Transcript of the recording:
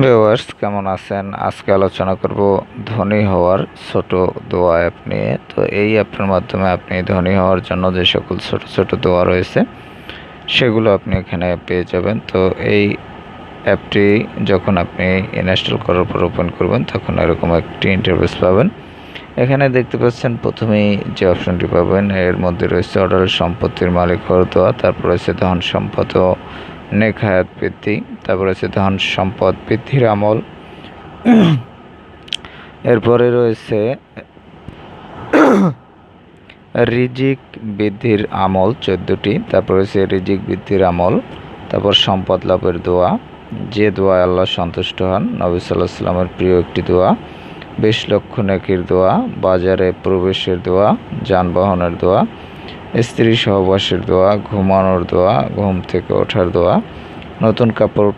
Viewers কেমন আছেন? আজকে আলোচনা করব ধনী হওয়ার ছোট দোয়া অ্যাপ নিয়ে। তো এই অ্যাপের মাধ্যমে আপনি ধনী হওয়ার জন্য যে সকল ছোট ছোট দোয়া রয়েছে সেগুলো আপনি এখানে পেয়ে যাবেন। তো এই অ্যাপটি যখন আপনি ইনস্টল করার পর ওপেন করবেন তখন এরকম একটি ইন্টারফেস পাবেন। এখানে দেখতে পাচ্ছেন প্রথমেই যে অপশনটি পাবেন এর মধ্যে রয়েছে অঢেল সম্পত্তির মালিক হওয়ার দোয়া, তারপর রয়েছে ধন সম্পদ ও নেক হায়াত বৃদ্ধি, তারপর রয়েছে ধন সম্পদ বৃদ্ধির আমল, এরপরে রয়েছে রিজিক বৃদ্ধির আমল 14টি, তারপর রয়েছে রিজিক বৃদ্ধির আমল, তারপর সম্পদ লাভের দোয়া, যে দোয়া আল্লাহ সন্তুষ্ট হন, নবী সাল্লাল্লাহু আলাইহি ওয়াসাল্লামের প্রিয় একটি দোয়া, 20 লক্ষ নেকির দোয়া, বাজারে প্রবেশের দোয়া, যানবাহনের দোয়া, স্ত্রী সহবাসের দোয়া, ঘুমানোর দোয়া, ঘুম থেকে ওঠার দোয়া, নতুন কাপড়